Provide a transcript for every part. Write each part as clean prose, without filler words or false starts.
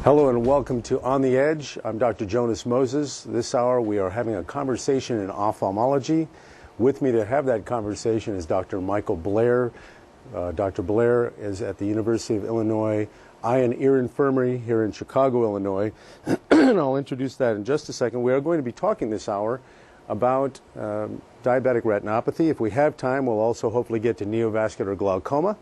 Hello and welcome to On the Edge. I'm Dr. Jonas Moses. This hour we are having a conversation in ophthalmology. With me to have that conversation is Dr. Michael Blair. Dr. Blair is at the University of Illinois Eye and Ear Infirmary here in Chicago, Illinois. And I'll introduce that in just a second. We are going to be talking this hour about diabetic retinopathy. If we have time, we'll also hopefully get to neovascular glaucoma.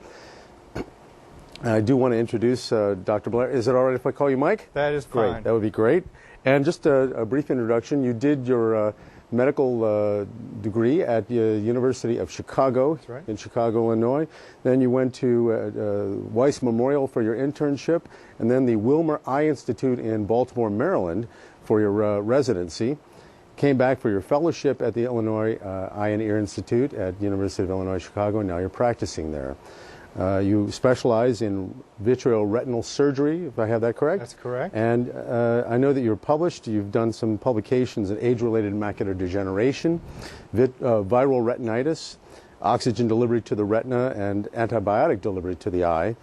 I do want to introduce Dr. Blair. Is it all right if I call you Mike? That is fine. Great. That would be great. And just a brief introduction. You did your medical degree at the University of Chicago. That's right. In Chicago, Illinois. Then you went to Weiss Memorial for your internship, and then the Wilmer Eye Institute in Baltimore, Maryland for your residency. Came back for your fellowship at the Illinois Eye and Ear Institute at the University of Illinois, Chicago, and now you're practicing there. You specialize in vitreoretinal surgery, if I have that correct? That's correct. And I know that you're published. You've done some publications in age-related macular degeneration, viral retinitis, oxygen delivery to the retina, and antibiotic delivery to the eye.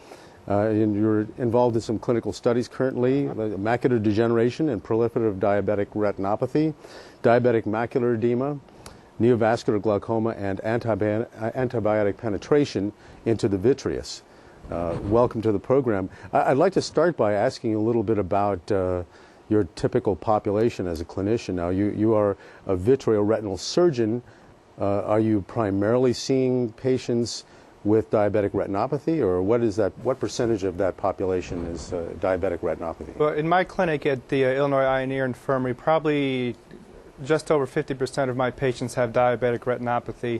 And you're involved in some clinical studies currently, macular degeneration and proliferative diabetic retinopathy, diabetic macular edema, neovascular glaucoma, and antibiotic penetration into the vitreous. Welcome to the program. I'd like to start by asking you a little bit about your typical population as a clinician. Now, you are a vitreoretinal surgeon. Are you primarily seeing patients with diabetic retinopathy, or what is that? What percentage of that population is diabetic retinopathy? Well, in my clinic at the Illinois Eye and Ear Infirmary, probably just over 50% of my patients have diabetic retinopathy.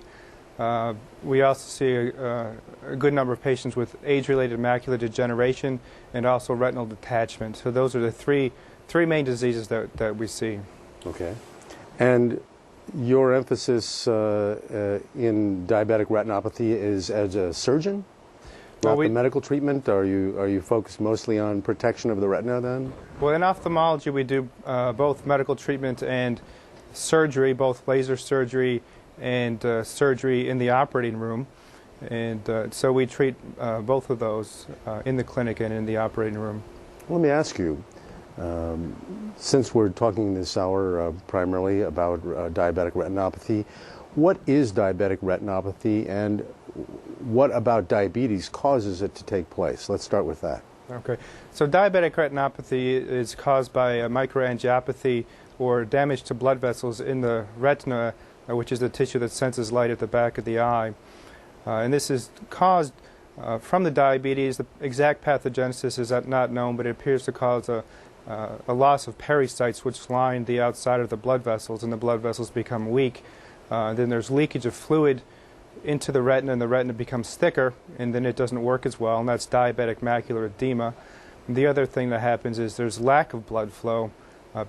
We also see a good number of patients with age-related macular degeneration and also retinal detachment. So those are the three main diseases that we see. Okay. And your emphasis in diabetic retinopathy is as a surgeon? Not the medical treatment? Are you focused mostly on protection of the retina then? Well, in ophthalmology we do both medical treatment and surgery, both laser surgery and surgery in the operating room. And so we treat both of those in the clinic and in the operating room. Let me ask you, since we're talking this hour primarily about diabetic retinopathy, what is diabetic retinopathy and what about diabetes causes it to take place? Let's start with that. Okay. So diabetic retinopathy is caused by a microangiopathy or damage to blood vessels in the retina, which is the tissue that senses light at the back of the eye. And this is caused from the diabetes. The exact pathogenesis is not known, but it appears to cause a loss of pericytes which line the outside of the blood vessels, and the blood vessels become weak. Then there's leakage of fluid into the retina, and the retina becomes thicker, and then it doesn't work as well, and that's diabetic macular edema. And the other thing that happens is there's lack of blood flow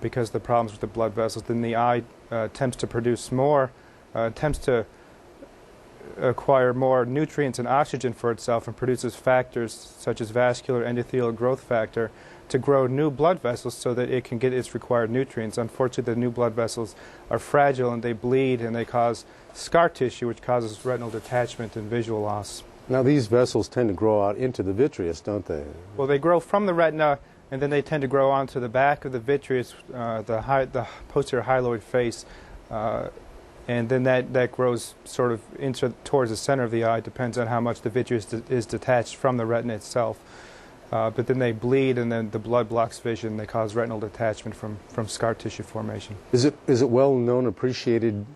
because of the problems with the blood vessels. Then the eye attempts to produce more, attempts to acquire more nutrients and oxygen for itself, and produces factors such as vascular endothelial growth factor to grow new blood vessels so that it can get its required nutrients. Unfortunately, the new blood vessels are fragile and they bleed and they cause scar tissue, which causes retinal detachment and visual loss. Now, these vessels tend to grow out into the vitreous, don't they? Well, they grow from the retina, and then they tend to grow onto the back of the vitreous, the posterior hyaloid face, and then that grows sort of towards the center of the eye. Depends on how much the vitreous is detached from the retina itself. But then they bleed, and then the blood blocks vision. They cause retinal detachment from scar tissue formation. Is it well known, appreciated,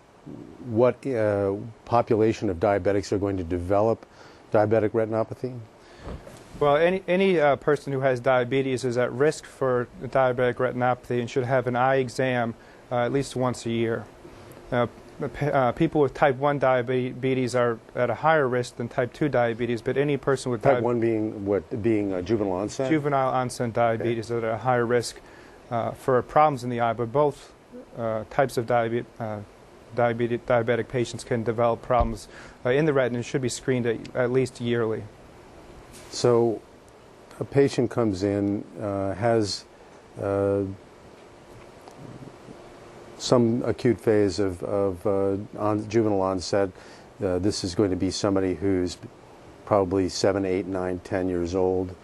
what population of diabetics are going to develop diabetic retinopathy? Well, any person who has diabetes is at risk for diabetic retinopathy and should have an eye exam at least once a year. People with type 1 diabetes are at a higher risk than type 2 diabetes, but any person with type 1 being what? Being juvenile onset? Juvenile onset diabetes is at a higher risk for problems in the eye, but both types of diabetic patients can develop problems in the retina and should be screened at least yearly. So a patient comes in, has some acute phase of juvenile onset. This is going to be somebody who's probably 7, 8, 9, 10 years old,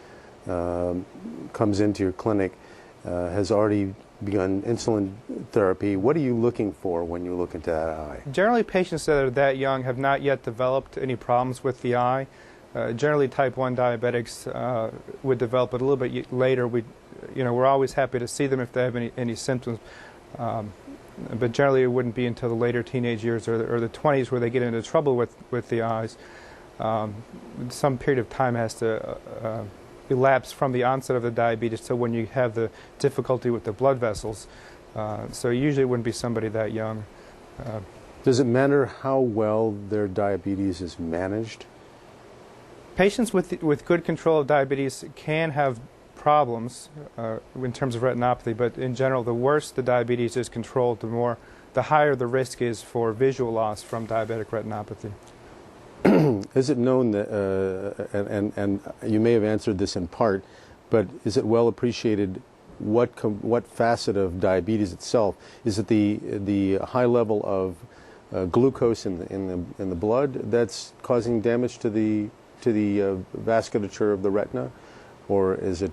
comes into your clinic, has already begun insulin therapy. What are you looking for when you look into that eye? Generally, patients that are that young have not yet developed any problems with the eye. Generally, type 1 diabetics would develop it a little bit later. We're always happy to see them if they have any symptoms. But generally, it wouldn't be until the later teenage years or the 20s where they get into trouble with the eyes. Some period of time has to elapse from the onset of the diabetes to when you have the difficulty with the blood vessels. So usually it wouldn't be somebody that young. Does it matter how well their diabetes is managed? Patients with good control of diabetes can have problems in terms of retinopathy, but in general, the worse the diabetes is controlled, the higher the risk is for visual loss from diabetic retinopathy. Is it known that, and you may have answered this in part, but is it well appreciated what facet of diabetes itself? Is it the high level of glucose in the blood that's causing damage to the vasculature of the retina, or is it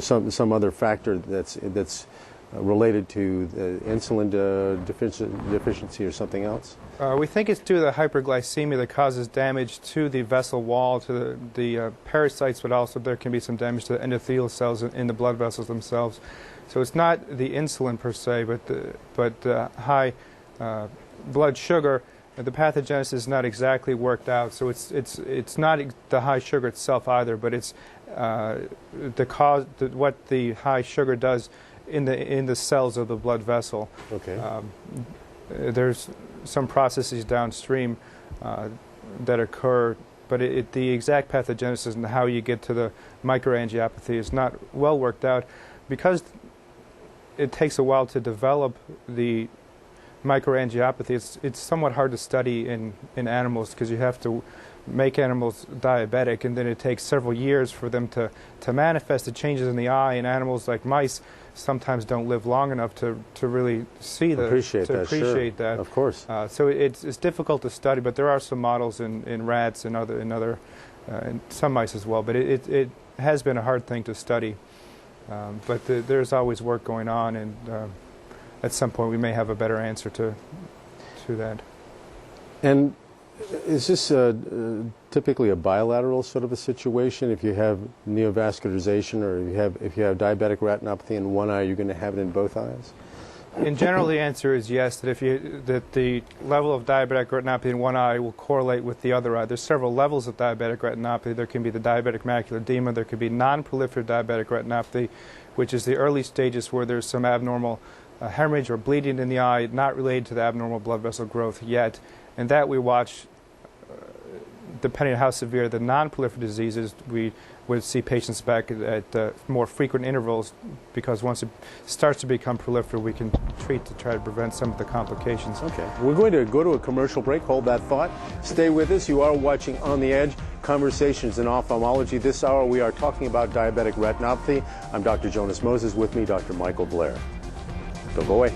some other factor that's related to insulin deficiency or something else? We think it's due to the hyperglycemia that causes damage to the vessel wall, to the pericytes, but also there can be some damage to the endothelial cells in the blood vessels themselves. So it's not the insulin per se, but high blood sugar. The pathogenesis is not exactly worked out, so it's not the high sugar itself either, but it's the cause, what the high sugar does in the cells of the blood vessel. Okay. There's some processes downstream that occur, but the exact pathogenesis and how you get to the microangiopathy is not well worked out, because it takes a while to develop the microangiopathy. It's somewhat hard to study in animals, because you have to make animals diabetic, and then it takes several years for them to manifest the changes in the eye. And animals like mice sometimes don't live long enough to really see appreciate that. Of course. So it's difficult to study, but there are some models in rats and in some mice as well. But it has been a hard thing to study. But there's always work going on, and at some point we may have a better answer to that. And is this typically a bilateral sort of a situation? If you have neovascularization, or if you have diabetic retinopathy in one eye, you're going to have it in both eyes? In general, the answer is yes, that the level of diabetic retinopathy in one eye will correlate with the other eye. There's several levels of diabetic retinopathy. There can be the diabetic macular edema. There could be non-proliferative diabetic retinopathy, which is the early stages where there's some abnormal hemorrhage or bleeding in the eye, not related to the abnormal blood vessel growth yet. And that we watch, depending on how severe the non-proliferative disease is, we would see patients back at more frequent intervals, because once it starts to become proliferative, we can treat to try to prevent some of the complications. Okay. We're going to go to a commercial break. Hold that thought. Stay with us. You are watching On the Edge, Conversations in Ophthalmology. This hour we are talking about diabetic retinopathy. I'm Dr. Jonas Moses. With me, Dr. Michael Blair. Don't go away.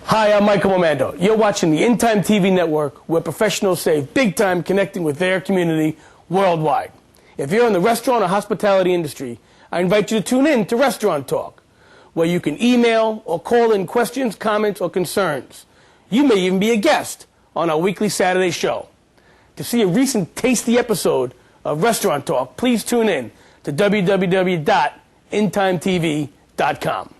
Hi, I'm Michael Momando. You're watching the In Time TV network, where professionals save big time connecting with their community worldwide. If you're in the restaurant or hospitality industry, I invite you to tune in to Restaurant Talk, where you can email or call in questions, comments, or concerns. You may even be a guest on our weekly Saturday show. To see a recent tasty episode of Restaurant Talk, please tune in to www.intimetv.com.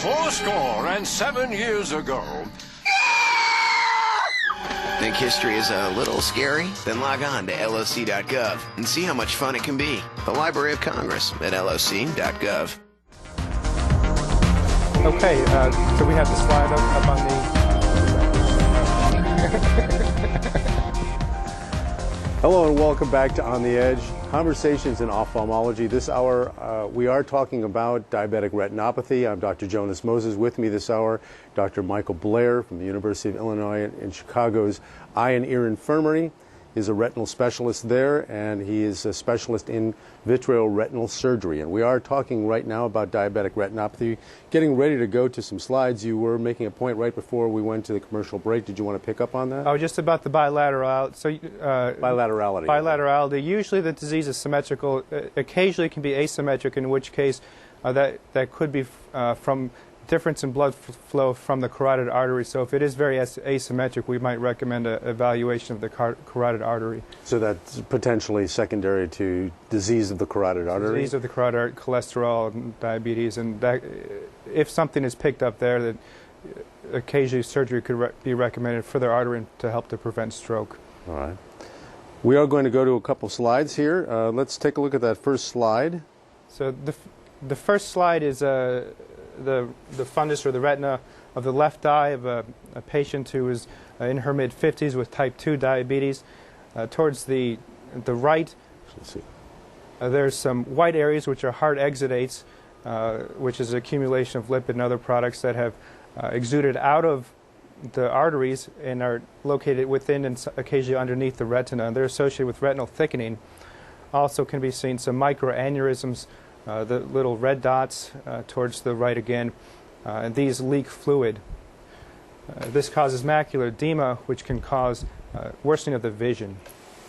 Fourscore and 7 years ago. Think history is a little scary? Then log on to LOC.gov and see how much fun it can be. The Library of Congress at LOC.gov. Okay, so we have the slide up on the... Hello and welcome back to On the Edge, Conversations in Ophthalmology. This hour we are talking about diabetic retinopathy. I'm Dr. Jonas Moses. With me this hour, Dr. Michael Blair from the University of Illinois in Chicago's Eye and Ear Infirmary. He's a retinal specialist there, and he is a specialist in vitreoretinal surgery. And we are talking right now about diabetic retinopathy. Getting ready to go to some slides. You were making a point right before we went to the commercial break. Did you want to pick up on that? Oh, just about the bilateral. So, bilaterality. Bilaterality. Usually the disease is symmetrical. Occasionally it can be asymmetric, in which case that could be from difference in blood flow from the carotid artery. So if it is very asymmetric, we might recommend an evaluation of the carotid artery. So that's potentially secondary to disease of the carotid artery? Disease of the carotid artery, cholesterol, and diabetes, and that, if something is picked up there, that occasionally surgery could be recommended for the artery to help to prevent stroke. All right. We are going to go to a couple slides here. Let's take a look at that first slide. So the first slide is the fundus or the retina of the left eye of a patient who is in her mid-50s with type 2 diabetes. Towards the right, there's some white areas which are hard exudates, which is an accumulation of lipid and other products that have exuded out of the arteries and are located within and occasionally underneath the retina. And they're associated with retinal thickening. Also can be seen some microaneurysms, the little red dots towards the right again, and these leak fluid. This causes macular edema, which can cause worsening of the vision.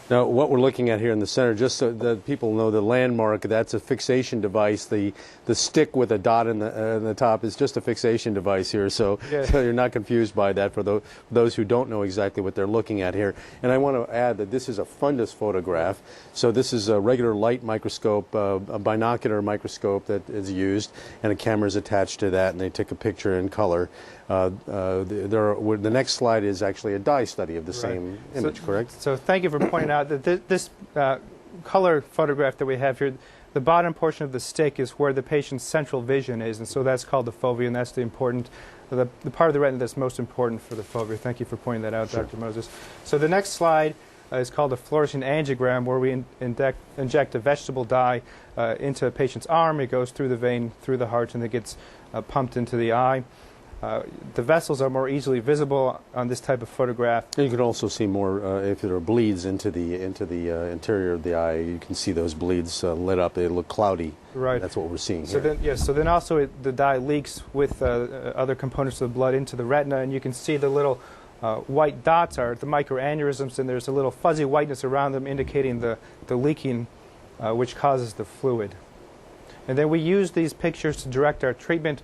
Now, what we're looking at here in the center, just so that people know the landmark, that's a fixation device. The stick with a dot in the top is just a fixation device here, so, yeah. So you're not confused by that for those who don't know exactly what they're looking at here. And I want to add that this is a fundus photograph. So this is a regular light microscope, a binocular microscope that is used, and a camera is attached to that, and they take a picture in color. The next slide is actually a dye study of the same image, correct? So thank you for pointing out that this color photograph that we have here, the bottom portion of the stick is where the patient's central vision is, and so that's called the fovea, and that's the part of the retina that's most important for the fovea. Thank you for pointing that out, Sure. Dr. Moses. So the next slide is called a fluorescein angiogram, where we inject a vegetable dye into a patient's arm. It goes through the vein, through the heart, and it gets pumped into the eye. The vessels are more easily visible on this type of photograph. And you can also see more if there are bleeds into the interior of the eye. You can see those bleeds lit up. They look cloudy. Right. That's what we're seeing so here. Then, yes. So then also the dye leaks with other components of the blood into the retina, and you can see the little white dots are the microaneurysms, and there's a little fuzzy whiteness around them indicating the leaking, which causes the fluid. And then we use these pictures to direct our treatment.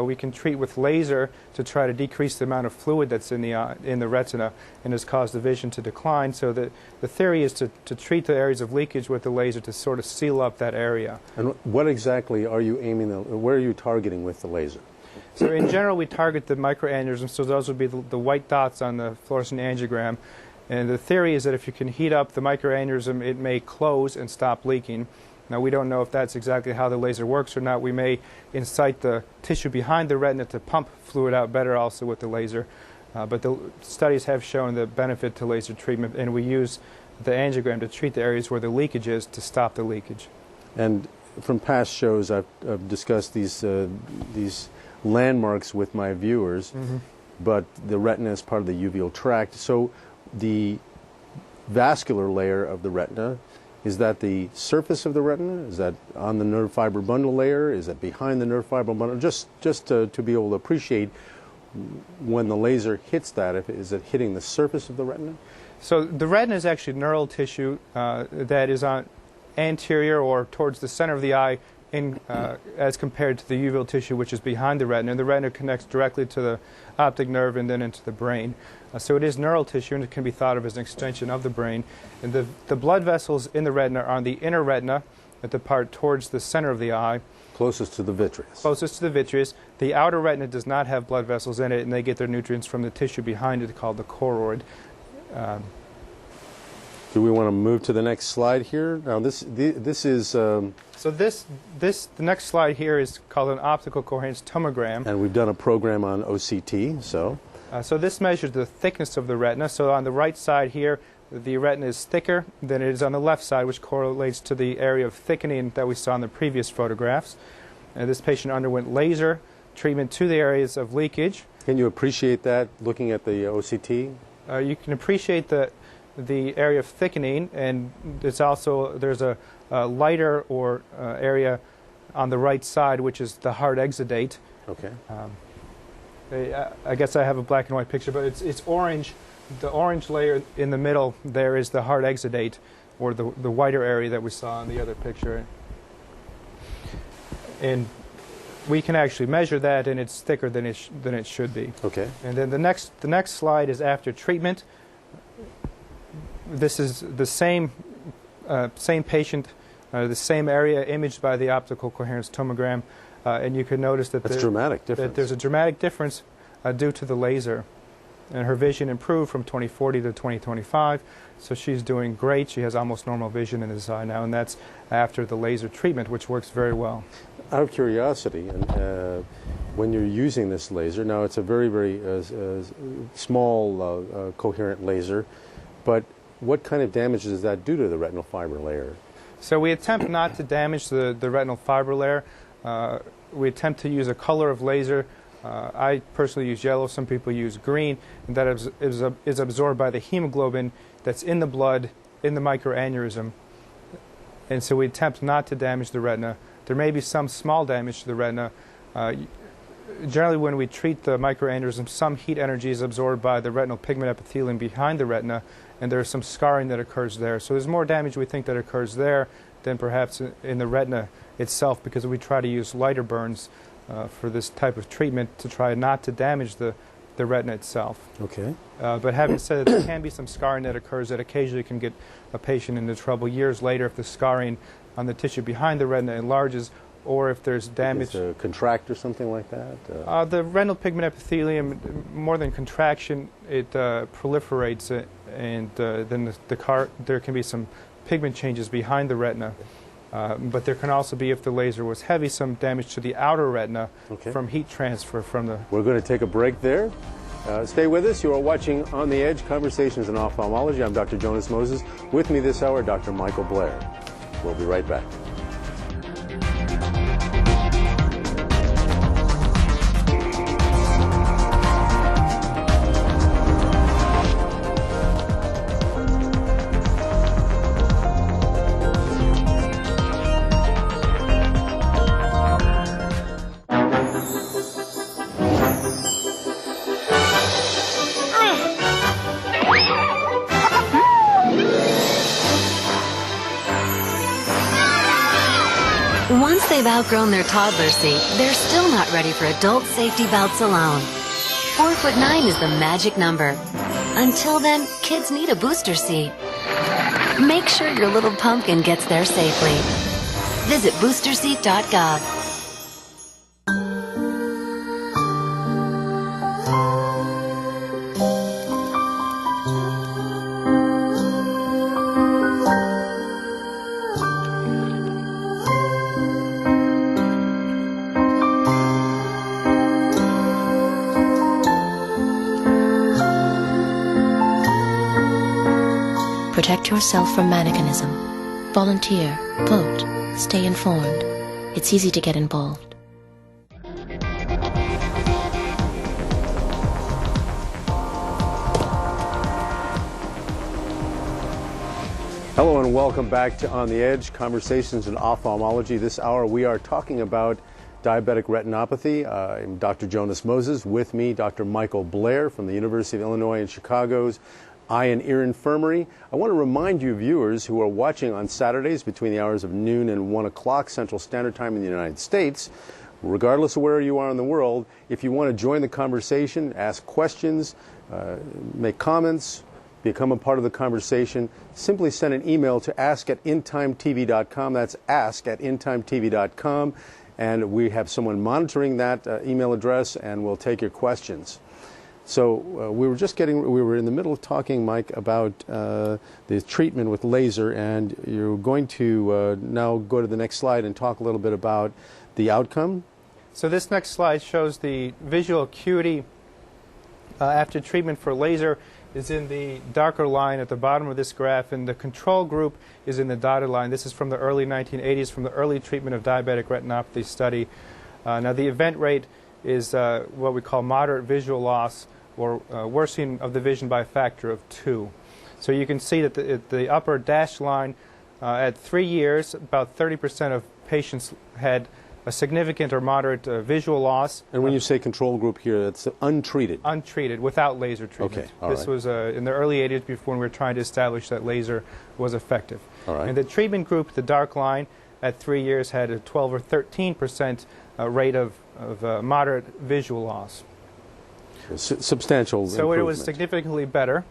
We can treat with laser to try to decrease the amount of fluid that's in the retina and has caused the vision to decline. So the theory is to treat the areas of leakage with the laser to sort of seal up that area. And what exactly are you where are you targeting with the laser? So in general, we target the microaneurysms, so those would be the white dots on the fluorescein angiogram. And the theory is that if you can heat up the microaneurysm, it may close and stop leaking. Now, we don't know if that's exactly how the laser works or not. We may incite the tissue behind the retina to pump fluid out better also with the laser. But the studies have shown the benefit to laser treatment, and we use the angiogram to treat the areas where the leakage is to stop the leakage. And from past shows, I've discussed these landmarks with my viewers, but the retina is part of the uveal tract. So the vascular layer of the retina, is that the surface of the retina? Is that on the nerve fiber bundle layer? Is that behind the nerve fiber bundle? Just to be able to appreciate when the laser hits that, is it hitting the surface of the retina? So the retina is actually neural tissue that is on anterior or towards the center of the eye as compared to the uveal tissue, which is behind the retina. And the retina connects directly to the optic nerve and then into the brain. So it is neural tissue, and it can be thought of as an extension of the brain. And the blood vessels in the retina are on the inner retina, at the part towards the center of the eye. Closest to the vitreous. Closest to the vitreous. The outer retina does not have blood vessels in it, and they get their nutrients from the tissue behind it called the choroid. Do we want to move to the next slide here? Now this is So the next slide here is called an optical coherence tomogram. and we've done a program on OCT. So So this measures the thickness of the retina. So on the right side here, the retina is thicker than it is on the left side, which correlates to the area of thickening that we saw in the previous photographs. And this patient underwent laser treatment to the areas of leakage. can you appreciate that looking at the OCT? You can appreciate the area of thickening, and there's a lighter or area on the right side, which is the hard exudate. Okay. I guess I have a black and white picture, but it's orange. The orange layer in the middle there is the hard exudate, or the whiter area that we saw in the other picture. And we can actually measure that, and it's thicker than it should be. Okay. And then the next slide is after treatment. This is the same patient, the same area imaged by the optical coherence tomogram, and you can notice that That's dramatic difference. that there's a dramatic difference due to the laser. And her vision improved from 20/40 to 20/25, so she's doing great. She has almost normal vision in this eye now, and that's after the laser treatment, which works very well. Out of curiosity, and when you're using this laser, now it's a very, very small coherent laser, but what kind of damage does that do to the retinal fiber layer? So we attempt not to damage the retinal fiber layer. We attempt to use a color of laser. I personally use yellow, some people use green, and that is absorbed by the hemoglobin that's in the blood, in the microaneurysm. And so we attempt not to damage the retina. There may be some small damage to the retina. Generally, when we treat the microaneurysm, some heat energy is absorbed by the retinal pigment epithelium behind the retina, and there's some scarring that occurs there. So there's more damage we think that occurs there than perhaps in the retina itself, because we try to use lighter burns for this type of treatment to try not to damage the retina itself. Okay. But having said that, there can be some scarring that occurs that occasionally can get a patient into trouble years later if the scarring on the tissue behind the retina enlarges, or if there's damage. Does it contract or something like that? The retinal pigment epithelium, more than contraction, it proliferates, and then there can be some pigment changes behind the retina. But there can also be, if the laser was heavy, some damage to the outer retina from heat transfer from the... We're going to take a break there. Stay with us. You are watching On the Edge, Conversations in Ophthalmology. I'm Dr. Jonas Moses. With me this hour, Dr. Michael Blair. We'll be right back. Once they've outgrown their toddler seat, they're still not ready for adult safety belts alone. 4'9" is the magic number. Until then, kids need a booster seat. Make sure your little pumpkin gets there safely. Visit boosterseat.gov. Protect yourself from mannequinism. Volunteer. Vote. Stay informed. It's easy to get involved. Hello and welcome back to On the Edge, Conversations in Ophthalmology. This hour we are talking about diabetic retinopathy. I'm Dr. Jonas Moses. With me, Dr. Michael Blair from the University of Illinois in Chicago's Eye and Ear Infirmary. I want to remind you viewers who are watching on Saturdays between the hours of noon and 1 o'clock Central Standard Time in the United States, regardless of where you are in the world, if you want to join the conversation, ask questions, make comments, become a part of the conversation, simply send an email to ask@intimetv.com. That's ask@intimetv.com. And we have someone monitoring that email address, and we'll take your questions. So we were in the middle of talking, Mike, about the treatment with laser, and you're going to now go to the next slide and talk a little bit about the outcome. So this next slide shows the visual acuity after treatment for laser is in the darker line at the bottom of this graph, and the control group is in the dotted line. This is from the early 1980s, from the early treatment of diabetic retinopathy study. Now the event rate is what we call moderate visual loss, or worsening of the vision by a factor of 2. So you can see that the upper dashed line, at 3 years, about 30% of patients had a significant or moderate visual loss. And when you say control group here, that's untreated? Untreated, without laser treatment. Okay, this was in the early 80s, before when we were trying to establish that laser was effective. All right. And the treatment group, the dark line, at 3 years had a 12 or 13% rate of moderate visual loss. Substantial So improvement. it was significantly better,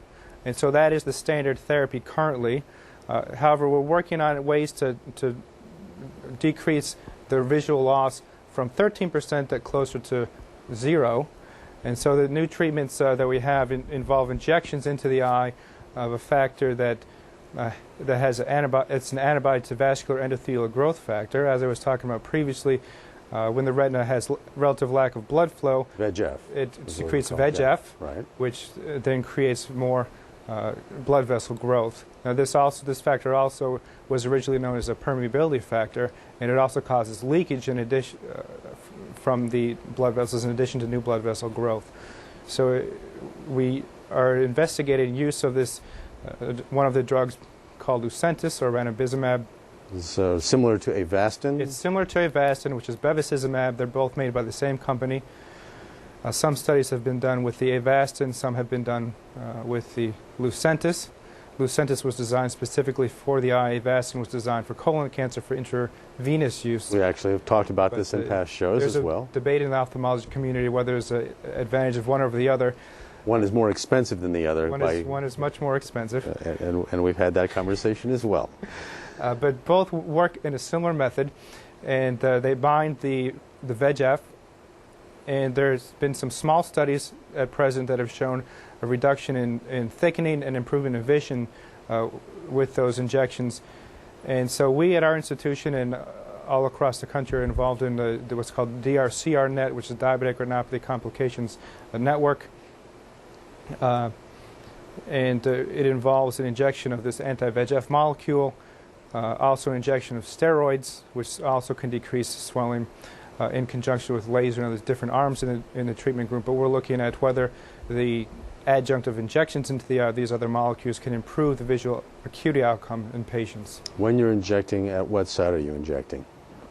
and so that is the standard therapy currently. However, we're working on ways to decrease the visual loss from 13% to closer to 0. And so the new treatments that we have involve injections into the eye of a factor that has it's an antibody to vascular endothelial growth factor. As I was talking about previously, when the retina has relative lack of blood flow, VEGF. It secretes VEGF, right, which then creates more blood vessel growth. Now this factor also was originally known as a permeability factor, and it also causes leakage in addition from the blood vessels in addition to new blood vessel growth. So we are investigating use of this one of the drugs called Lucentis or ranibizumab. So similar to Avastin? It's similar to Avastin, which is bevacizumab. They're both made by the same company. Some studies have been done with the Avastin, some have been done with the Lucentis. Lucentis was designed specifically for the eye. Avastin was designed for colon cancer for intravenous use. We actually have talked about this in past shows as well. There's a debate in the ophthalmology community whether there's an advantage of one over the other. One is more expensive than the other. One is much more expensive. And we've had that conversation as well. But both work in a similar method, and they bind the VEGF. And there's been some small studies at present that have shown a reduction in thickening and improvement in vision with those injections. And so we at our institution and all across the country are involved in what's called DRCR Net, which is Diabetic Retinopathy Complications Network. And it involves an injection of this anti-VEGF molecule, also an injection of steroids, which also can decrease swelling, in conjunction with laser. Now, there's different arms in the treatment group, but we're looking at whether the adjunct of injections into the eye of these other molecules can improve the visual acuity outcome in patients. When you're injecting, at what site are you injecting?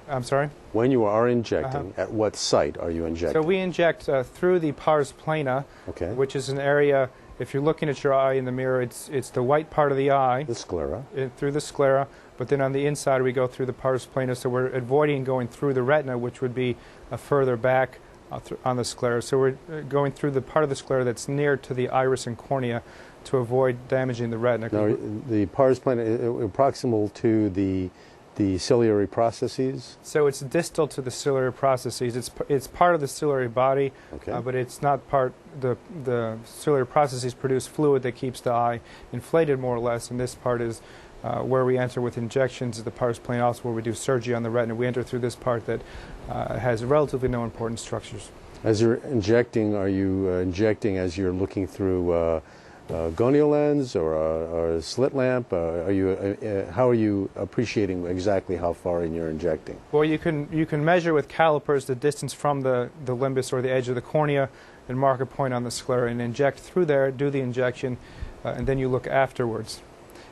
I'm sorry? When you are injecting, at what site are you injecting? So we inject through the pars plana, which is an area, if you're looking at your eye in the mirror, it's the white part of the eye. The sclera. Through the sclera. But then on the inside we go through the pars plana, so we're avoiding going through the retina, which would be further back on the sclera. So we're going through the part of the sclera that's near to the iris and cornea to avoid damaging the retina. Now, the pars plana is proximal to the ciliary processes? So it's distal to the ciliary processes. It's part of the ciliary body, but it's not part. The ciliary processes produce fluid that keeps the eye inflated more or less, and this part is where we enter with injections. The pars plana, also where we do surgery on the retina. We enter through this part that has relatively no important structures. As you're injecting, are you injecting as you're looking through a gonio lens or a slit lamp? How are you appreciating exactly how far in you're injecting? Well, you can measure with calipers the distance from the limbus or the edge of the cornea and mark a point on the sclera and inject through there, do the injection, and then you look afterwards.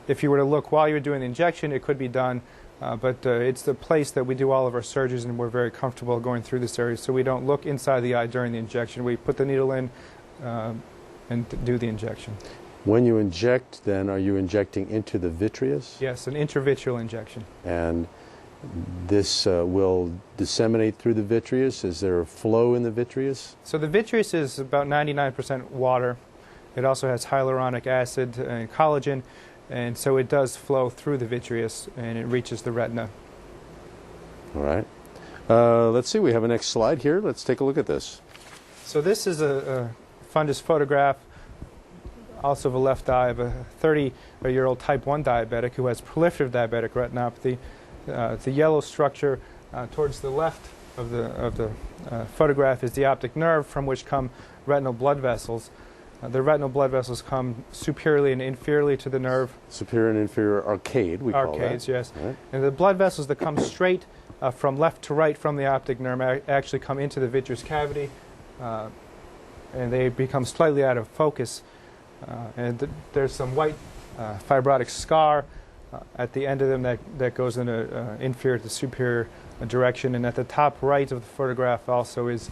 If you were to look while you're doing the injection, it could be done, but it's the place that we do all of our surgeries, and we're very comfortable going through this area, so we don't look inside the eye during the injection. We put the needle in and do the injection. When you inject, then, are you injecting into the vitreous? Yes, an intravitreal injection. And this will disseminate through the vitreous? Is there a flow in the vitreous? So the vitreous is about 99% water. It also has hyaluronic acid and collagen, and so it does flow through the vitreous and it reaches the retina. All right. Let's see, we have a next slide here. Let's take a look at this. So this is a fundus photograph, also of a left eye of a 30-year-old type 1 diabetic who has proliferative diabetic retinopathy. The yellow structure towards the left of the photograph is the optic nerve, from which come retinal blood vessels. The retinal blood vessels come superiorly and inferiorly to the nerve. Superior and inferior arcade, we call that. Arcades, yes. Right. And the blood vessels that come straight from left to right from the optic nerve actually come into the vitreous cavity, and they become slightly out of focus. There's some white fibrotic scar at the end of them that goes in an inferior to superior direction. And at the top right of the photograph also is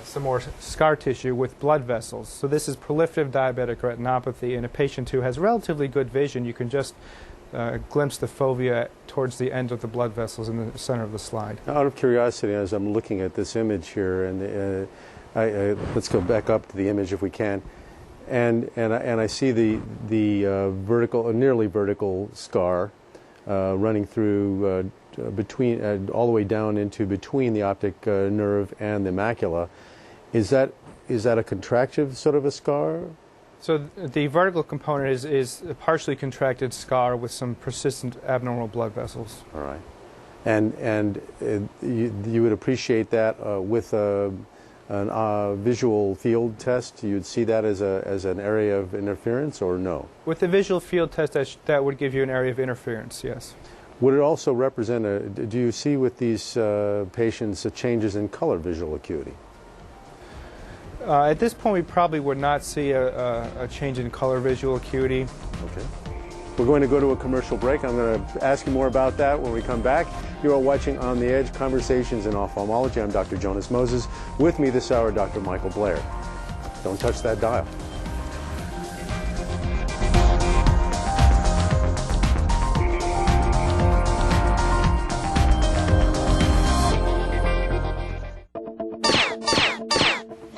some more scar tissue with blood vessels. So this is proliferative diabetic retinopathy in a patient who has relatively good vision. You can just glimpse the fovea towards the end of the blood vessels in the center of the slide. Out of curiosity, as I'm looking at this image here, and let's go back up to the image if we can. And I see the vertical, nearly vertical scar running through between, all the way down into between the optic nerve and the macula. Is that a contractive sort of a scar? So the vertical component is a partially contracted scar with some persistent abnormal blood vessels. All right, and you would appreciate that with a visual field test. You'd see that as an area of interference, or no? With the visual field test, that would give you an area of interference, yes. Would it also represent do you see with these patients changes in color visual acuity? At this point, we probably would not see a change in color visual acuity. Okay. We're going to go to a commercial break. I'm going to ask you more about that when we come back. You are watching On the Edge, Conversations in Ophthalmology. I'm Dr. Jonas Moses. With me this hour, Dr. Michael Blair. Don't touch that dial.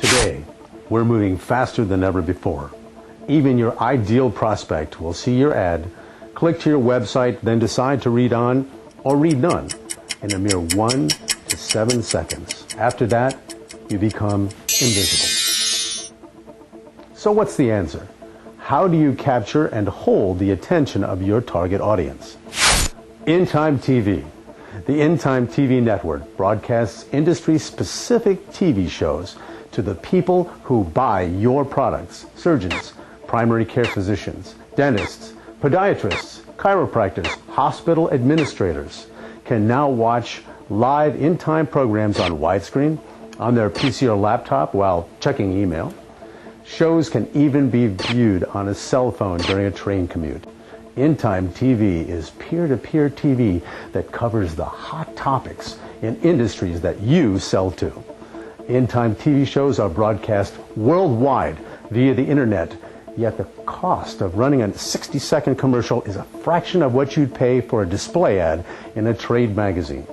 Today, we're moving faster than ever before. Even your ideal prospect will see your ad, click to your website, then decide to read on or read none in a mere 1 to 7 seconds. After that, you become invisible. So what's the answer? How do you capture and hold the attention of your target audience? In-Time TV. The In-Time TV network broadcasts industry-specific TV shows to the people who buy your products: surgeons, primary care physicians, dentists, podiatrists, chiropractors, hospital administrators can now watch live in-time programs on widescreen, on their PC or laptop while checking email. Shows can even be viewed on a cell phone during a train commute. In-Time TV is peer-to-peer TV that covers the hot topics in industries that you sell to. In-Time TV shows are broadcast worldwide via the internet, yet the cost of running a 60-second commercial is a fraction of what you'd pay for a display ad in a trade magazine.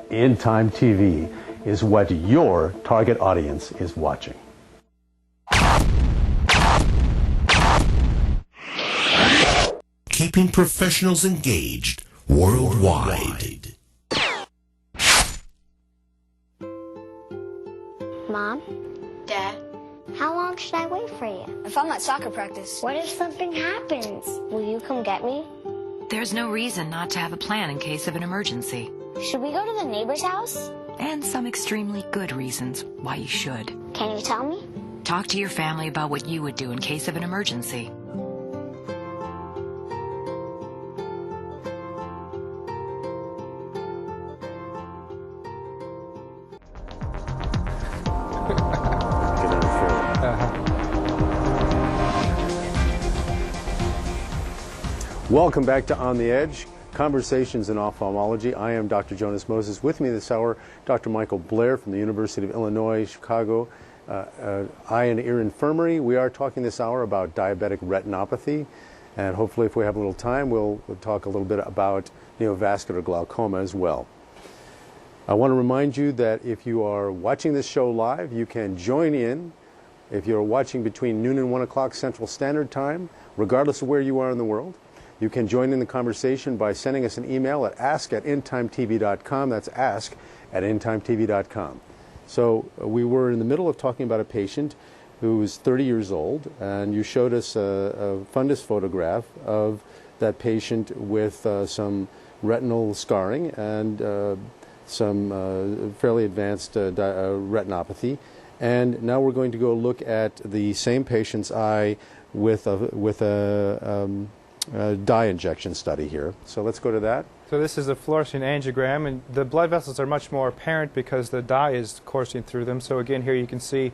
In-Time TV is what your target audience is watching. Keeping professionals engaged worldwide. Mom? Dad? How long should I wait for you? If I'm at soccer practice. What if something happens? Will you come get me? There's no reason not to have a plan in case of an emergency. Should we go to the neighbor's house? And some extremely good reasons why you should. Can you tell me? Talk to your family about what you would do in case of an emergency. Welcome back to On the Edge, Conversations in Ophthalmology. I am Dr. Jonas Moses. With me this hour, Dr. Michael Blair from the University of Illinois, Chicago, Eye and Ear Infirmary. We are talking this hour about diabetic retinopathy, and hopefully if we have a little time, we'll talk a little bit about neovascular glaucoma as well. I want to remind you that if you are watching this show live, you can join in. If you're watching between noon and 1 o'clock Central Standard Time, regardless of where you are in the world, you can join in the conversation by sending us an email at ask@intimetv.com. That's ask@intimetv.com. So we were in the middle of talking about a patient who's 30 years old, and you showed us a fundus photograph of that patient with some retinal scarring and some fairly advanced retinopathy. And now we're going to go look at the same patient's eye with a dye injection study here. So let's go to that. So this is a fluorescein angiogram, and the blood vessels are much more apparent because the dye is coursing through them. So again, here you can see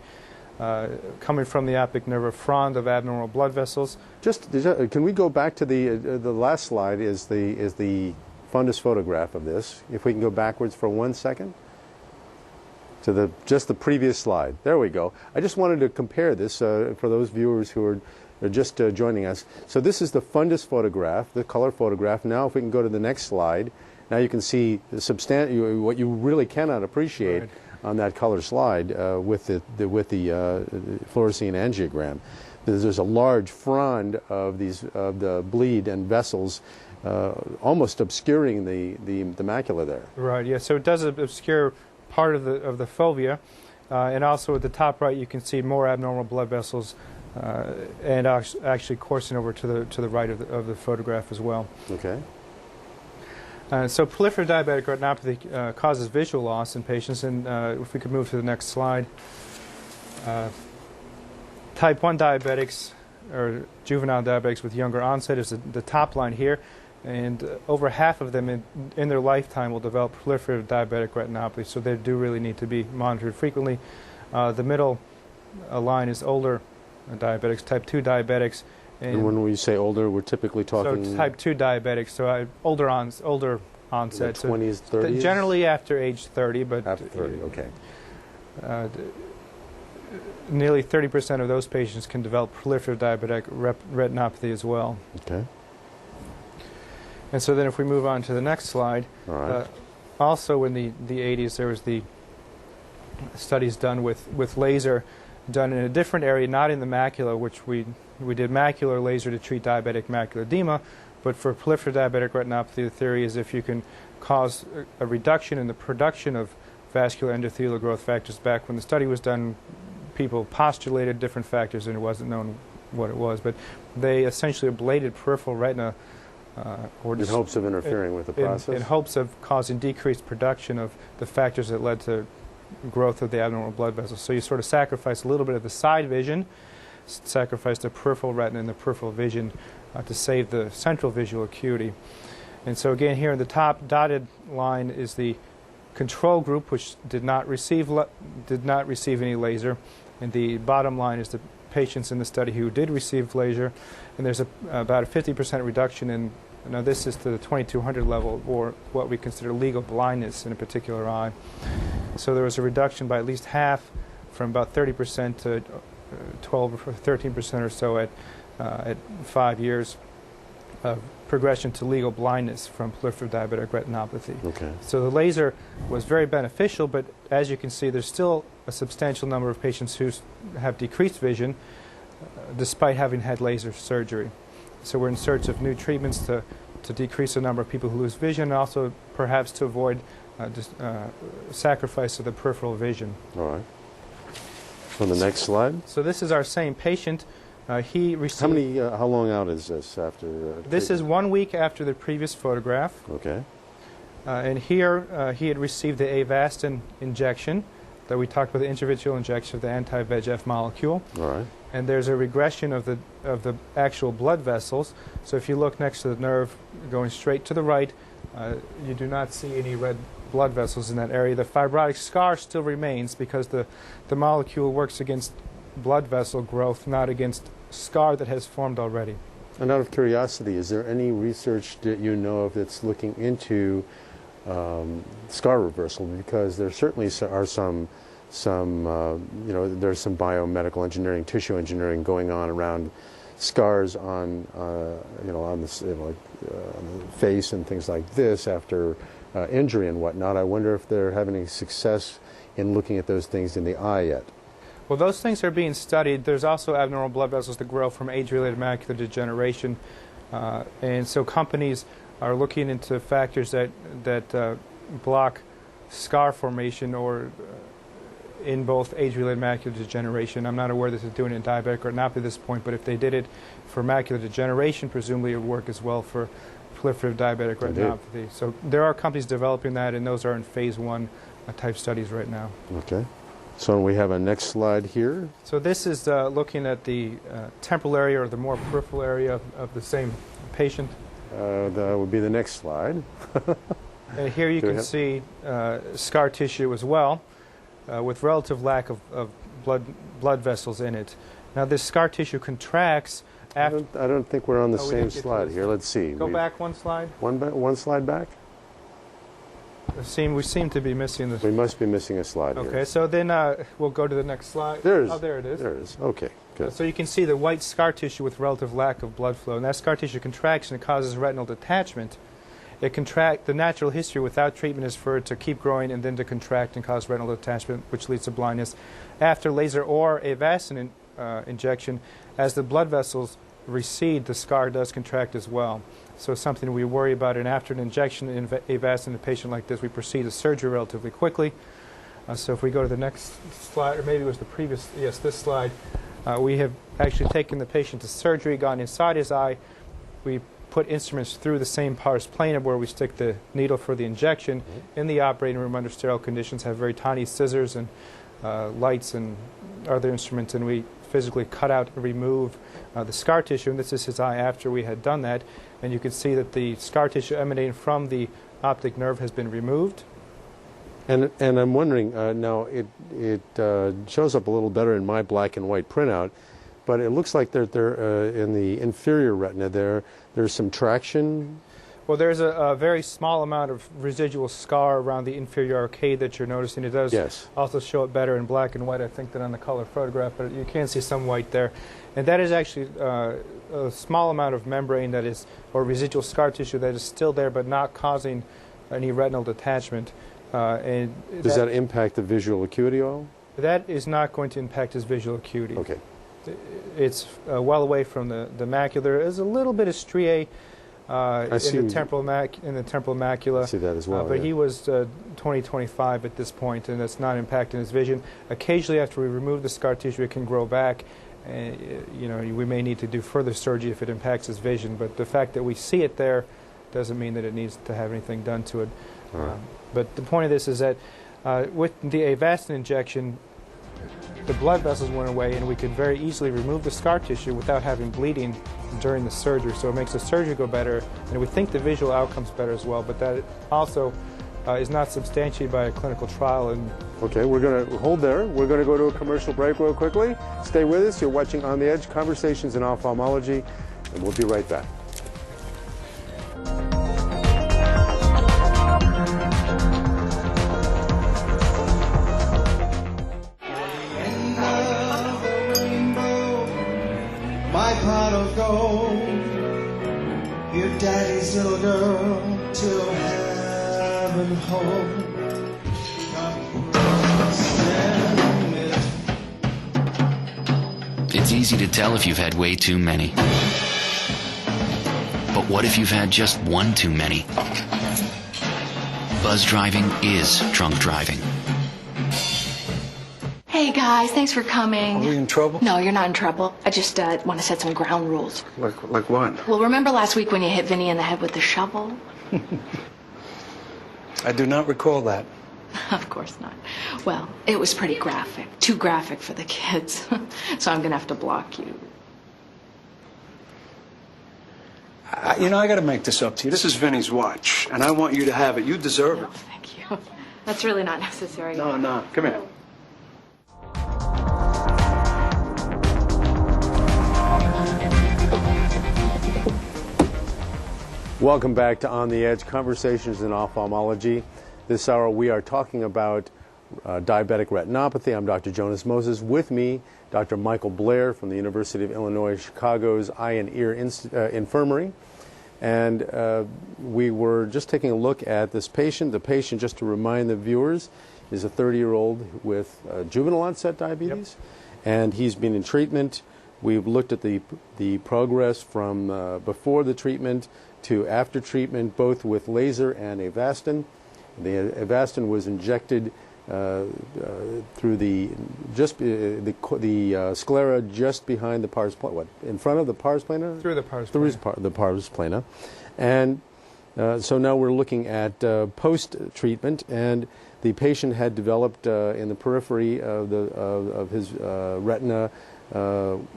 coming from the optic nerve a frond of abnormal blood vessels. Just can we go back to the last slide? Is the fundus photograph of this? If we can go backwards for 1 second to just the previous slide. There we go. I just wanted to compare this for those viewers who are just joining us. So this is the fundus photograph, the color photograph. Now if we can go to the next slide, now you can see what you really cannot appreciate on that color slide with the fluorescein angiogram. There's a large frond of the bleed and vessels almost obscuring the macula there. Right. Yeah. So it does obscure part of the fovea, and also at the top right you can see more abnormal blood vessels, and actually coursing over to the right of the photograph as well. Okay. So proliferative diabetic retinopathy causes visual loss in patients, and if we could move to the next slide. Type 1 diabetics, or juvenile diabetics with younger onset, is the top line here, and over half of them in their lifetime will develop proliferative diabetic retinopathy, so they do really need to be monitored frequently. The middle line is older diabetics, type 2 diabetics. And when we say older, we're typically talking... So type 2 diabetics, so older onset. 20s, 30s? Generally after age 30, but... After 30, okay. Nearly 30% of those patients can develop proliferative diabetic retinopathy as well. Okay. And so then if we move on to the next slide, all right. Also in the 80s there was the studies done with laser done in a different area, not in the macula, which we did macular laser to treat diabetic macular edema, but for proliferative diabetic retinopathy the theory is if you can cause a reduction in the production of vascular endothelial growth factors. Back when the study was done, people postulated different factors and it wasn't known what it was, but they essentially ablated peripheral retina in hopes of interfering with the process? In hopes of causing decreased production of the factors that led to growth of the abnormal blood vessels. So you sort of sacrifice a little bit of the side vision, sacrifice the peripheral retina and the peripheral vision to save the central visual acuity. And so again here in the top dotted line is the control group, which did not receive any laser, and the bottom line is the patients in the study who did receive laser, and there's about a 50% reduction in, now this is to the 2200 level, or what we consider legal blindness in a particular eye. So there was a reduction by at least half, from about 30% to 12 or 13% or so at 5 years of progression to legal blindness from proliferative diabetic retinopathy. Okay. So the laser was very beneficial, but as you can see, there's still a substantial number of patients who have decreased vision despite having had laser surgery. So we're in search of new treatments to decrease the number of people who lose vision, and also perhaps to avoid sacrifice of the peripheral vision. All right. On the next slide. So this is our same patient. He received... How long out is this after? This is 1 week after the previous photograph. Okay. And here he had received the Avastin injection that we talked about, the intravitreal injection of the anti-VEGF molecule. All right. And there's a regression of the actual blood vessels. So if you look next to the nerve going straight to the right, you do not see any red blood vessels in that area. The fibrotic scar still remains because the molecule works against blood vessel growth, not against scar that has formed already. And out of curiosity, is there any research that you know of that's looking into scar reversal? Because there certainly are some there's some biomedical engineering, tissue engineering going on around scars on on the face and things like this after injury and whatnot. I wonder if they're having any success in looking at those things in the eye yet. Well, those things are being studied. There's also abnormal blood vessels that grow from age-related macular degeneration, and so companies are looking into factors that block scar formation or in both age-related macular degeneration. I'm not aware this is doing it in diabetic retinopathy at this point, but if they did it for macular degeneration, presumably it would work as well for proliferative diabetic retinopathy. So there are companies developing that, and those are in phase 1 type studies right now. Okay. So we have a next slide here. So this is looking at the temporal area or the more peripheral area of the same patient. That would be the next slide. And here you can see scar tissue as well, with relative lack of blood vessels in it. Now this scar tissue contracts after... I don't think we're on the same slide here. Let's see. Go back one slide. One slide back? We seem to be missing this. We must be missing a slide here. Okay, so then we'll go to the next slide. There it is. Oh, there it is. There it is. Okay, good. So you can see the white scar tissue with relative lack of blood flow. And that scar tissue contracts and it causes retinal detachment. The natural history without treatment is for it to keep growing and then to contract and cause retinal detachment, which leads to blindness. After laser or avastin injection, as the blood vessels recede, the scar does contract as well. So something we worry about. And after an injection in avastin in a patient like this, we proceed to surgery relatively quickly. So if we go to the next slide, or maybe it was the previous, yes, this slide, we have actually taken the patient to surgery, gone inside his eye. We put instruments through the same pars plana where we stick the needle for the injection in the operating room under sterile conditions, have very tiny scissors and lights and other instruments, and we physically cut out and remove the scar tissue. And this is his eye after we had done that. And you can see that the scar tissue emanating from the optic nerve has been removed. And I'm wondering, now it shows up a little better in my black and white printout, but it looks like they're in the inferior retina there's some traction. Well, there's a very small amount of residual scar around the inferior arcade that you're noticing. It does also show it better in black and white, I think, than on the color photograph, but you can see some white there. And that is actually a small amount of membrane that is, or residual scar tissue that is still there but not causing any retinal detachment. Does that impact the visual acuity at all? That is not going to impact his visual acuity. Okay. It's well away from the macula. There's a little bit of striae in the temporal macula. I see that as well. But he was 20/25 at this point, and that's not impacting his vision. Occasionally, after we remove the scar tissue, it can grow back. And, we may need to do further surgery if it impacts his vision. But the fact that we see it there doesn't mean that it needs to have anything done to it. But the point of this is that with the avastin injection, the blood vessels went away, and we could very easily remove the scar tissue without having bleeding during the surgery. So it makes the surgery go better, and we think the visual outcome's better as well. But that also is not substantiated by a clinical trial. And okay, we're going to hold there. We're going to go to a commercial break real quickly. Stay with us. You're watching On the Edge, Conversations in Ophthalmology, and we'll be right back. Pot of gold, your daddy's little girl till heaven hold. It's easy to tell if you've had way too many. But what if you've had just one too many? Buzz driving is drunk driving. Hey guys, thanks for coming. Are we in trouble? No, you're not in trouble. I just want to set some ground rules. Like what? Well, remember last week when you hit Vinny in the head with the shovel? I do not recall that. Of course not. Well, it was pretty graphic. Too graphic for the kids. So I'm going to have to block you. I got to make this up to you. This is Vinny's watch, and I want you to have it. You deserve it. Thank you. That's really not necessary. No. Come here. Welcome back to On the Edge, Conversations in Ophthalmology. This hour we are talking about diabetic retinopathy. I'm Dr. Jonas Moses. With me, Dr. Michael Blair from the University of Illinois Chicago's Eye and Ear Infirmary. And we were just taking a look at this patient. The patient, just to remind the viewers, is a 30-year-old with juvenile onset diabetes. Yep. And he's been in treatment. We've looked at the progress from before the treatment to after treatment, both with laser and avastin. The avastin was injected through the sclera just behind the pars plana. What, in front of the pars plana? Through the pars plana. Through the pars plana, and so now we're looking at post-treatment, and the patient had developed in the periphery of his retina.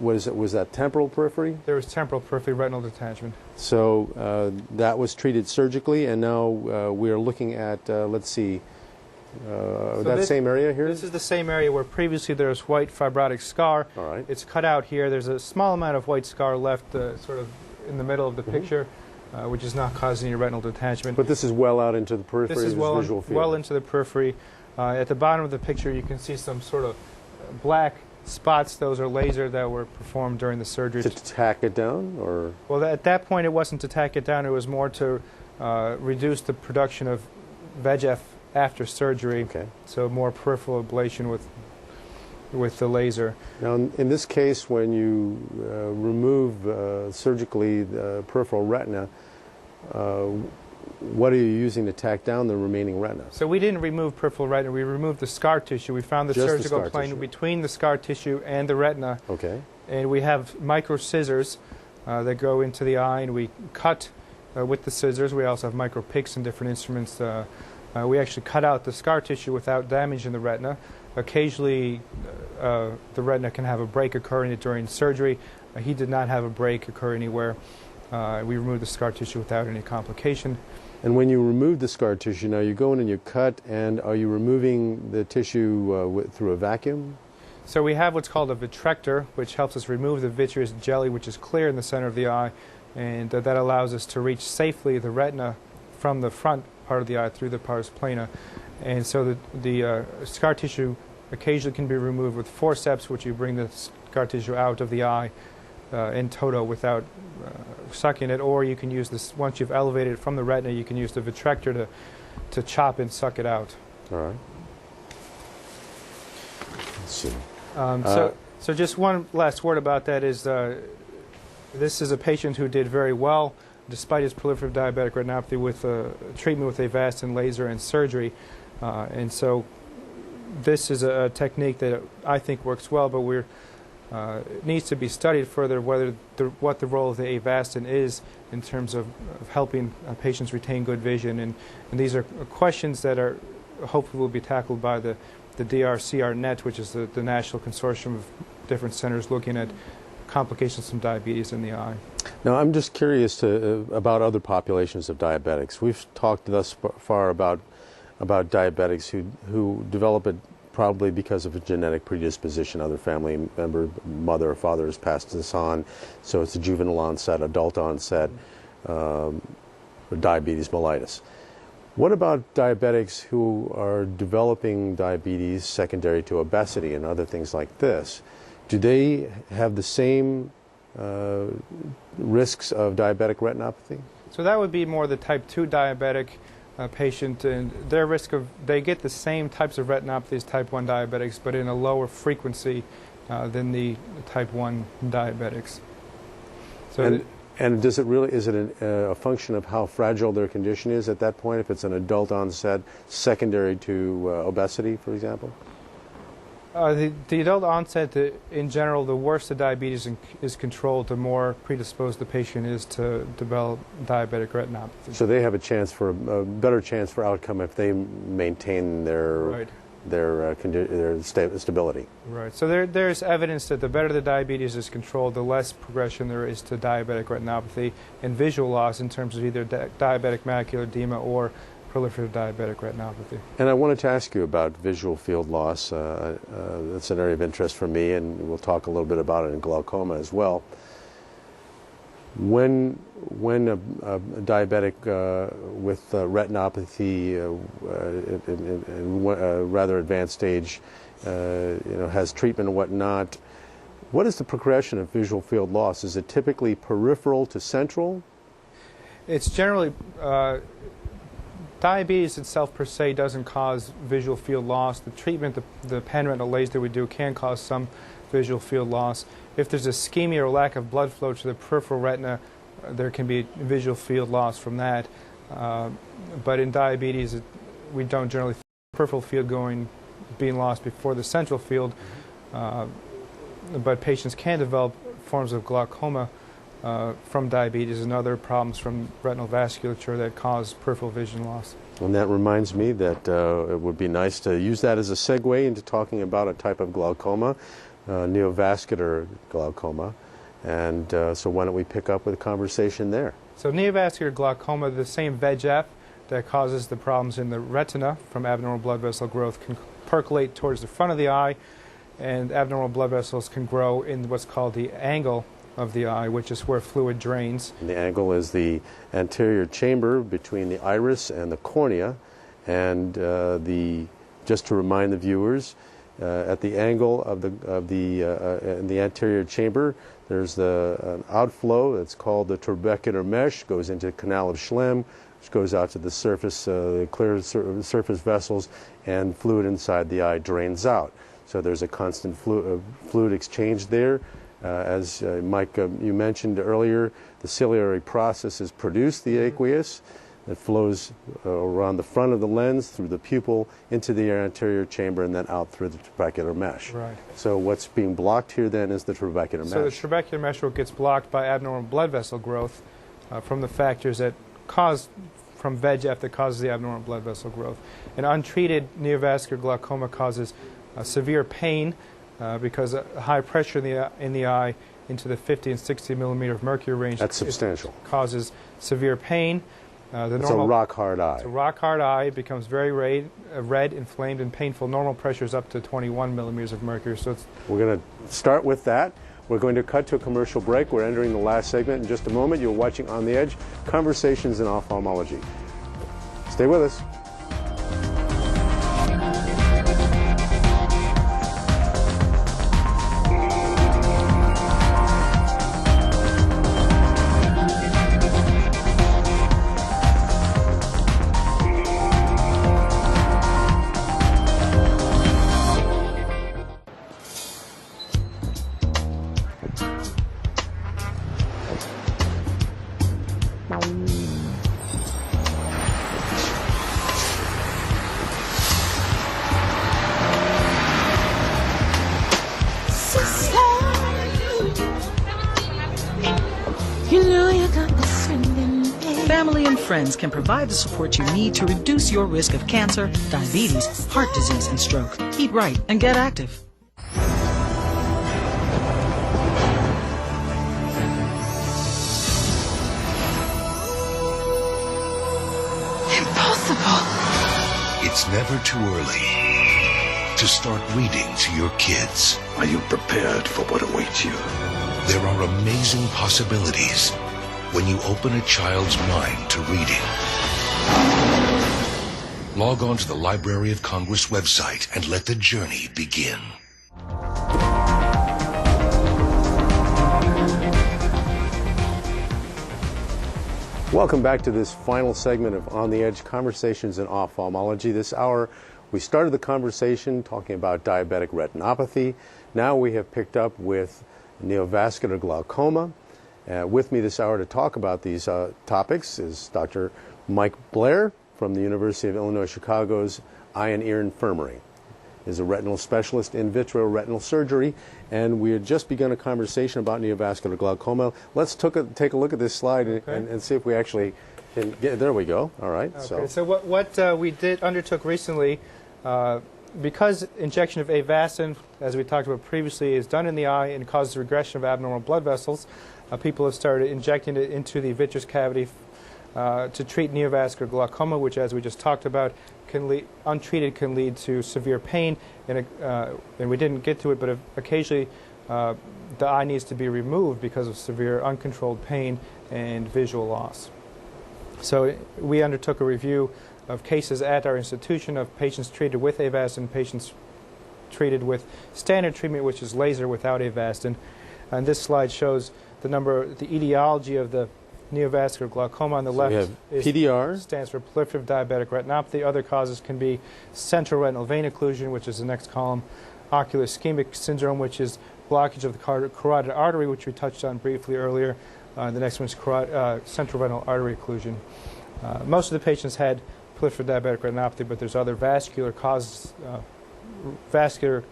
Was that temporal periphery? There was temporal periphery retinal detachment. So that was treated surgically, and now we are looking at, let's see, same area here? This is the same area where previously there was white fibrotic scar. All right. It's cut out here. There's a small amount of white scar left sort of in the middle of the picture, which is not causing any retinal detachment. But this is well out into the periphery of his visual field. Well into the periphery. At the bottom of the picture you can see some sort of black spots. Those are laser that were performed during the surgery. To tack it down, or? Well, at that point it wasn't to tack it down. It was more to reduce the production of VEGF after surgery. Okay. So more peripheral ablation with the laser. Now, in this case, when you remove surgically the peripheral retina, what are you using to tack down the remaining retina? So we didn't remove peripheral retina. We removed the scar tissue. We found the surgical plane between the scar tissue and the retina. Okay. And we have micro scissors that go into the eye, and we cut with the scissors. We also have micro picks and different instruments. We actually cut out the scar tissue without damaging the retina. Occasionally, the retina can have a break occurring during surgery. He did not have a break occur anywhere. We removed the scar tissue without any complication. And when you remove the scar tissue, now you go in and you cut, and are you removing the tissue through a vacuum? So we have what's called a vitrector, which helps us remove the vitreous jelly, which is clear in the center of the eye, and that allows us to reach safely the retina from the front part of the eye through the pars plana. And so the scar tissue occasionally can be removed with forceps, which you bring the scar tissue out of the eye in toto without sucking it, or you can use this, once you've elevated it from the retina, you can use the vitrector to chop and suck it out. All right. Let's see. So just one last word about that is this is a patient who did very well despite his proliferative diabetic retinopathy with treatment with Avastin laser and surgery. And so this is a technique that I think works well, but it needs to be studied further what the role of the Avastin is in terms of helping patients retain good vision. And these are questions that are hopefully will be tackled by the DRCR-NET, which is the national consortium of different centers looking at complications from diabetes in the eye. Now, I'm just curious about other populations of diabetics. We've talked thus far about diabetics who develop it probably because of a genetic predisposition. Other family member, mother or father has passed this on, so it's a juvenile onset, adult onset, diabetes mellitus. What about diabetics who are developing diabetes secondary to obesity and other things like this? Do they have the same risks of diabetic retinopathy? So that would be more the type 2 diabetic patient, and their risk they get the same types of retinopathy as type 1 diabetics, but in a lower frequency than the type 1 diabetics. So and does it really, is it a function of how fragile their condition is at that point, if it's an adult onset secondary to obesity, for example? The adult onset, in general, the worse the diabetes is controlled, the more predisposed the patient is to develop diabetic retinopathy. So they have a better chance for outcome if they maintain their stability. Right. So there's evidence that the better the diabetes is controlled, the less progression there is to diabetic retinopathy and visual loss in terms of either diabetic macular edema or proliferative diabetic retinopathy. And I wanted to ask you about visual field loss. That's an area of interest for me, and we'll talk a little bit about it in glaucoma as well. When a diabetic with retinopathy in a rather advanced stage has treatment and whatnot, what is the progression of visual field loss? Is it typically peripheral to central? It's generally diabetes itself per se doesn't cause visual field loss. The treatment, the panretinal laser we do, can cause some visual field loss. If there's ischemia or lack of blood flow to the peripheral retina, there can be visual field loss from that. But in diabetes, we don't generally peripheral field going being lost before the central field, but patients can develop forms of glaucoma from diabetes and other problems from retinal vasculature that cause peripheral vision loss. And that reminds me that it would be nice to use that as a segue into talking about a type of glaucoma, neovascular glaucoma. And so why don't we pick up with a conversation there? So neovascular glaucoma, the same VEGF that causes the problems in the retina from abnormal blood vessel growth, can percolate towards the front of the eye, and abnormal blood vessels can grow in what's called the angle of the eye, which is where fluid drains. And the angle is the anterior chamber between the iris and the cornea, and just to remind the viewers, at the angle of in the anterior chamber, there's an outflow that's called the trabecular mesh, goes into the canal of Schlemm, which goes out to the surface, the clear surface vessels, and fluid inside the eye drains out. So there's a constant fluid exchange there. As Mike, you mentioned earlier, the ciliary processes produce the aqueous that flows around the front of the lens, through the pupil, into the anterior chamber, and then out through the trabecular mesh. Right. So what's being blocked here then is the trabecular mesh. So the trabecular mesh gets blocked by abnormal blood vessel growth from the factors that cause, from VEGF that causes the abnormal blood vessel growth. And untreated neovascular glaucoma causes severe pain because high pressure in the eye into the 50 and 60 millimeter of mercury range. That's substantial. Causes severe pain. It's a rock-hard eye. It's a rock-hard eye. It becomes very red, inflamed, and painful. Normal pressure is up to 21 millimeters of mercury. So we're going to start with that. We're going to cut to a commercial break. We're entering the last segment in just a moment. You're watching On the Edge, Conversations in Ophthalmology. Stay with us. Family and friends can provide the support you need to reduce your risk of cancer, diabetes, heart disease, and stroke. Eat right and get active. Impossible. It's never too early to start reading to your kids. Are you prepared for what awaits you? There are amazing possibilities when you open a child's mind to reading. Log on to the Library of Congress website and let the journey begin. Welcome back to this final segment of On the Edge, Conversations in Ophthalmology. This hour, we started the conversation talking about diabetic retinopathy. Now we have picked up with neovascular glaucoma. With me this hour to talk about these topics is Dr. Mike Blair from the University of Illinois Chicago's Eye and Ear Infirmary. He's a retinal specialist in vitro retinal surgery, and we had just begun a conversation about neovascular glaucoma. Let's take a look at this slide and see if we actually can get. There we go. All right. Okay. So what we undertook recently, because injection of avastin, as we talked about previously, is done in the eye and causes regression of abnormal blood vessels, people have started injecting it into the vitreous cavity to treat neovascular glaucoma, which, as we just talked about, untreated can lead to severe pain. And we didn't get to it, but occasionally the eye needs to be removed because of severe uncontrolled pain and visual loss. So we undertook a review of cases at our institution of patients treated with avastin, patients treated with standard treatment, which is laser without avastin. And this slide shows the etiology of the neovascular glaucoma. On the left PDR stands for proliferative diabetic retinopathy. Other causes can be central retinal vein occlusion, which is the next column, ocular ischemic syndrome, which is blockage of the carotid artery, which we touched on briefly earlier. The next one is central retinal artery occlusion. Most of the patients had proliferative diabetic retinopathy, but there's other vascular causes vascular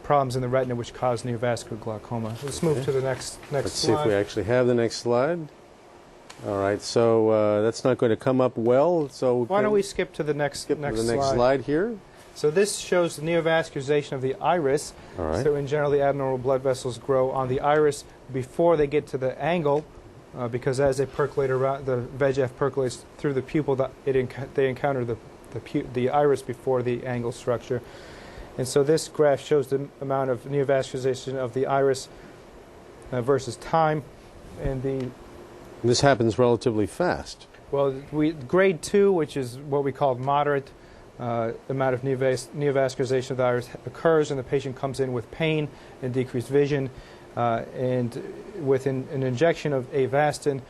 problems in the retina which cause neovascular glaucoma. Let's move to the next Let's slide. see if we actually have the next slide. All right, so that's not going to come up well. So why don't we skip to the next slide here? So this shows the neovascularization of the iris. All right. So in general, the abnormal blood vessels grow on the iris before they get to the angle, because as they percolate around, the VEGF percolates through the pupil, they encounter the iris before the angle structure. And so this graph shows the amount of neovascularization of the iris versus time. And this happens relatively fast. Well, grade 2, which is what we call moderate amount of neovascularization of the iris occurs, and the patient comes in with pain and decreased vision. And with an injection of Avastin,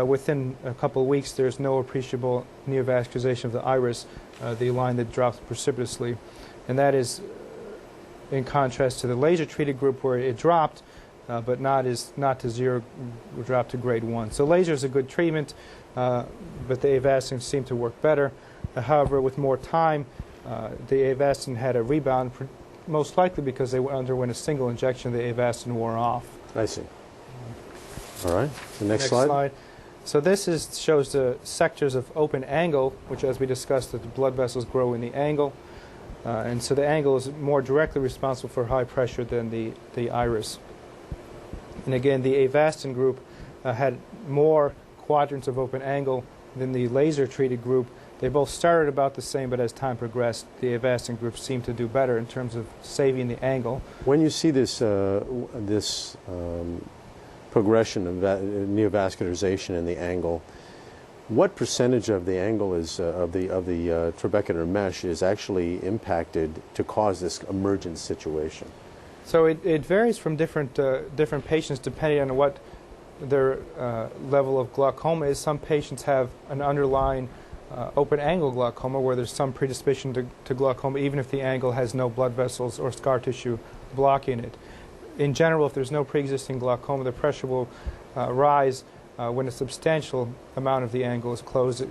within a couple of weeks, there's no appreciable neovascularization of the iris, the line that drops precipitously. And that is in contrast to the laser-treated group where it dropped, but not to zero, dropped to grade 1. So laser is a good treatment, but the Avastin seemed to work better. However, with more time, the Avastin had a rebound, most likely because they underwent a single injection, the Avastin wore off. I see. All right, the next slide. So this shows the sectors of open angle, which, as we discussed, that the blood vessels grow in the angle. And so the angle is more directly responsible for high pressure than the iris. And again, the Avastin group had more quadrants of open angle than the laser-treated group. They both started about the same, but as time progressed, the Avastin group seemed to do better in terms of saving the angle. When you see this progression of neovascularization in the angle, what percentage of the angle is of the trabecular mesh is actually impacted to cause this emergent situation? So it varies from different patients depending on what their level of glaucoma is. Some patients have an underlying open angle glaucoma where there's some predisposition to glaucoma even if the angle has no blood vessels or scar tissue blocking it. In general, if there's no pre-existing glaucoma, the pressure will rise when a substantial amount of the angle is closed.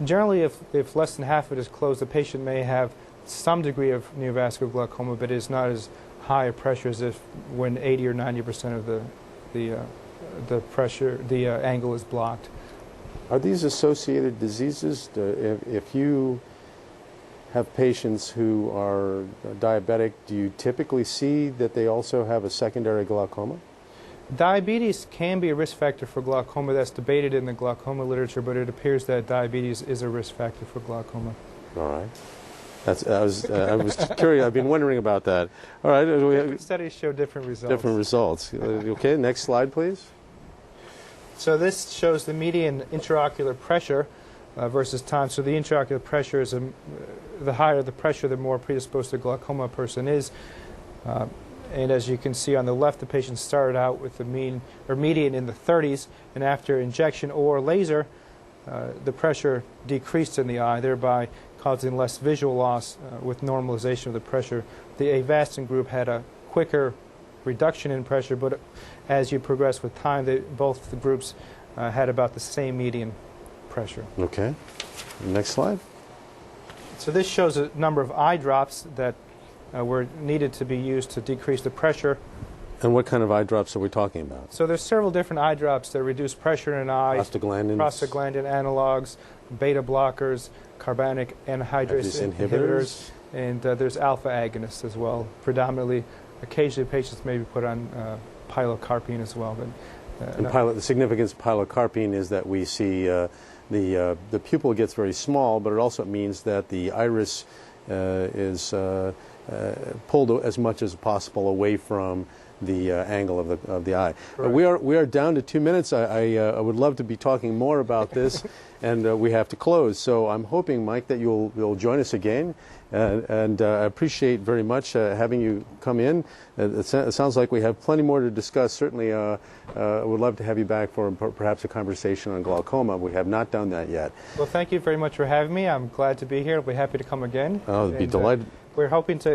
Generally, if less than half of it is closed, the patient may have some degree of neovascular glaucoma, but it is not as high a pressure as if when 80 or 90% of the angle is blocked. Are these associated diseases? If you have patients who are diabetic, do you typically see that they also have a secondary glaucoma? Diabetes can be a risk factor for glaucoma. That's debated in the glaucoma literature, but it appears that diabetes is a risk factor for glaucoma. All right. I was curious. I've been wondering about that. All right. Different studies show different results. Different results. Okay. Next slide, please. So this shows the median intraocular pressure versus time. So the intraocular pressure is the higher the pressure, the more predisposed to glaucoma a person is. And as you can see on the left, the patient started out with the median in the 30s, and after injection or laser, the pressure decreased in the eye, thereby causing less visual loss with normalization of the pressure. The Avastin group had a quicker reduction in pressure, but as you progress with time, both the groups had about the same median pressure. Okay. Next slide. So this shows a number of eye drops that were needed to be used to decrease the pressure. And what kind of eye drops are we talking about? So there's several different eye drops that reduce pressure in an eye. Prostaglandin analogs, beta blockers, carbonic anhydrase inhibitors, and there's alpha agonists as well. Predominantly, occasionally patients may be put on pilocarpine as well. But the significance of pilocarpine is that we see the pupil gets very small, but it also means that the iris is pulled as much as possible away from the angle of the eye. We are down to 2 minutes. I would love to be talking more about this, and we have to close. So I'm hoping, Mike, that you'll join us again, and I appreciate very much having you come in. It sounds like we have plenty more to discuss. Certainly, I would love to have you back for perhaps a conversation on glaucoma. We have not done that yet. Well, thank you very much for having me. I'm glad to be here. I'll be happy to come again. I'll be delighted. We're hoping to